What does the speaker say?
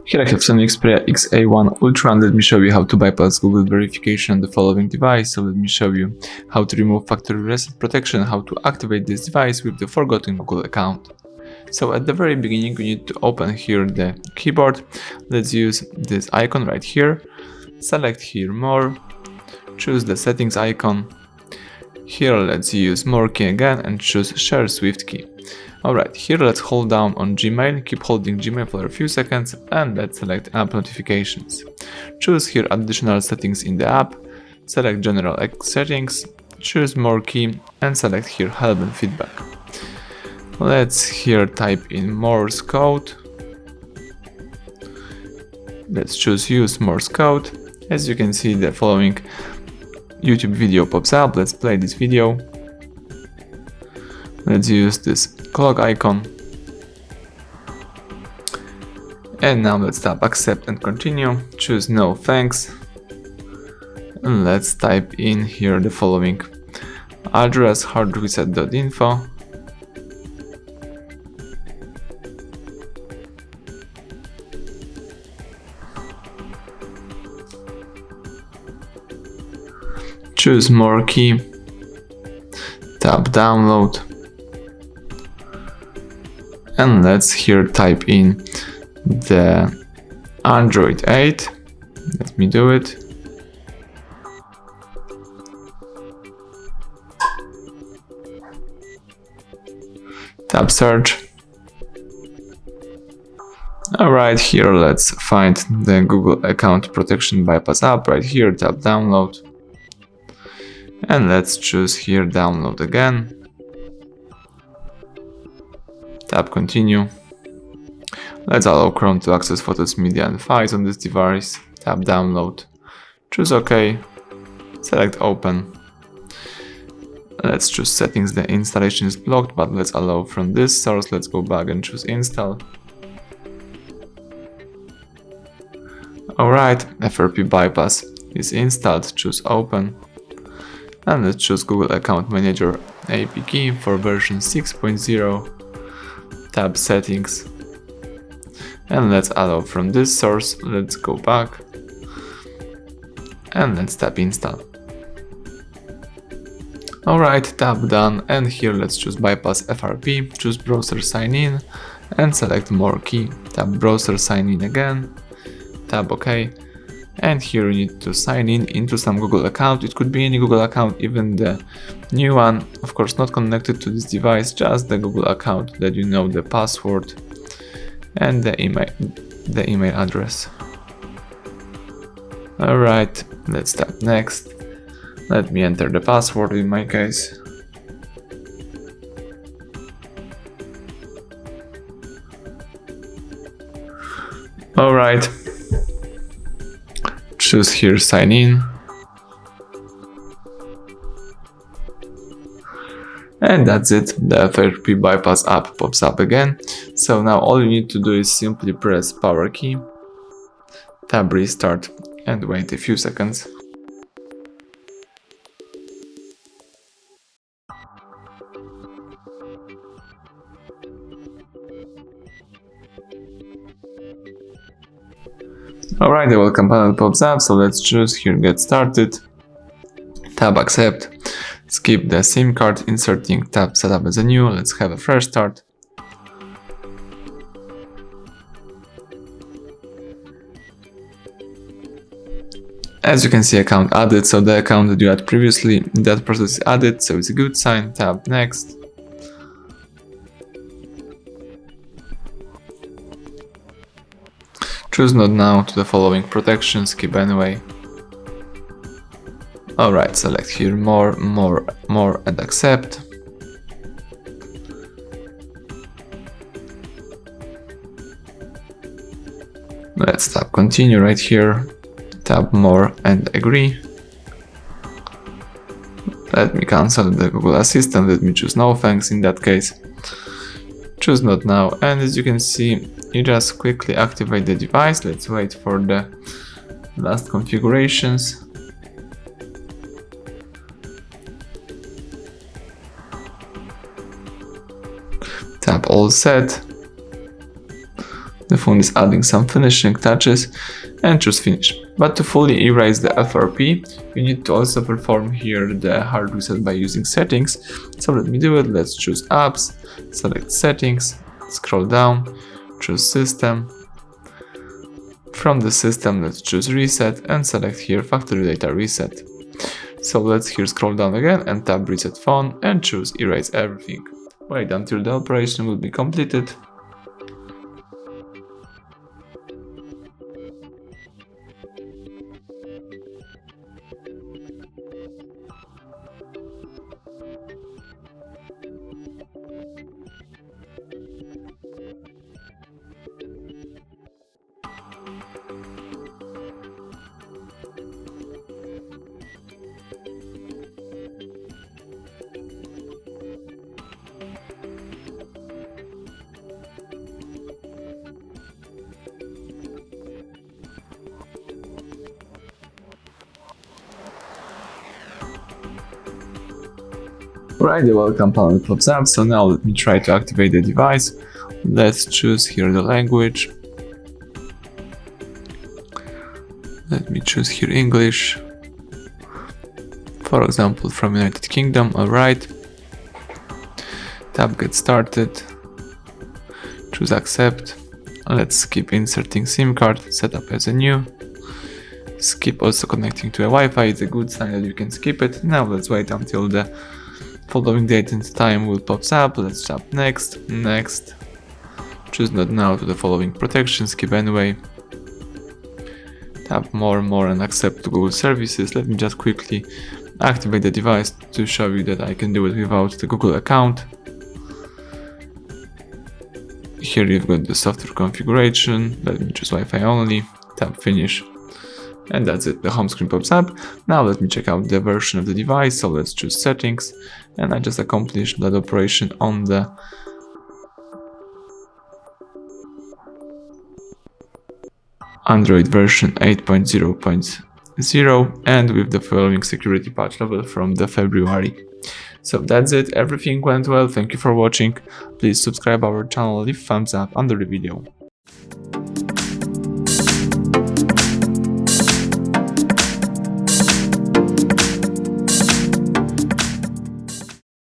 Here I have Sony Xperia XA1 Ultra, and let me show you how to bypass Google verification on the following device. So let me show you how to remove factory reset protection, how to activate this device with the forgotten Google account. So at the very beginning, you need to open here the keyboard. Let's use this icon right here. Select here more, choose the settings icon. Here let's use more key again and choose share Swift key. Alright, here let's hold down on Gmail, keep holding Gmail for a few seconds, and let's select app notifications. Choose here additional settings in the app, select general settings, choose more key, and select here help and feedback. Let's here type in Morse code. Let's choose use Morse code. As you can see, the following YouTube video pops up. Let's play this video. Let's use this clock icon. And now let's tap accept and continue. Choose no thanks. And let's type in here the following address, HardReset.Info. Choose more key. Tap download. And let's here type in the Android 8. Let me do it. Tap search. Alright, here let's find the Google account protection bypass app right here. Tap download. And let's choose here download again. Tap continue. Let's allow Chrome to access photos, media and files on this device. Tap download. Choose OK. Select open. Let's choose settings. The installation is blocked, but let's allow from this source. Let's go back and choose install. Alright, FRP bypass is installed. Choose open. And let's choose Google Account Manager APK for version 6.0. Tap settings. And let's allow from this source. Let's go back. And let's tap install. Alright, tap done, and here let's choose bypass FRP, choose browser sign in, and select more key. Tap browser sign in again, tap OK, and here you need to sign in into some Google account. It could be any Google account, even the new one, of course not connected to this device, just the Google account that you know the password and the email address. Alright, let's tap next. Let me enter the password in my case. Alright. Choose here sign in. And that's it. The FRP bypass app pops up again. So now all you need to do is simply press power key, tap restart, and wait a few seconds. Alright, the welcome panel pops up, so let's choose here get started, tap accept, skip the SIM card inserting, tap setup as a new, let's have a fresh start. As you can see, account added, so the account that you had previously, that process is added, so it's a good sign. Tap next. Choose not now to the following protection, skip anyway. Alright, select here more, and accept. Let's tap continue right here. Tap more and agree. Let me cancel the Google Assistant, let me choose no thanks in that case. Choose not now, and as you can see, you just quickly activate the device. Let's wait for the last configurations. Tap all set. The phone is adding some finishing touches and choose finish. But to fully erase the FRP, you need to also perform here the hard reset by using settings. So let me do it. Let's choose apps, select settings, scroll down, choose system. From the system, let's choose reset and select here factory data reset. So let's here scroll down again and tap reset phone and choose erase everything. Wait until the operation will be completed. Right, the welcome panel pops up, so now let me try to activate the device. Let's choose here the language. Let me choose here English. For example, from United Kingdom, alright. Tap get started. Choose accept. Let's skip inserting SIM card, set up as a new. Skip also connecting to a Wi-Fi, it's a good sign that you can skip it. Now let's wait until the following date and time will pops up. Let's tap next, next. Choose not now to the following protection, skip anyway. Tap more and accept to Google services. Let me just quickly activate the device to show you that I can do it without the Google account. Here you've got the software configuration. Let me choose Wi-Fi only, tap finish. And that's it, the home screen pops up. Now let me check out the version of the device, so let's choose settings, and I just accomplished that operation on the Android version 8.0.0 and with the following security patch level from the February. So that's it, everything went well, thank you for watching, please subscribe our channel, leave thumbs up under the video.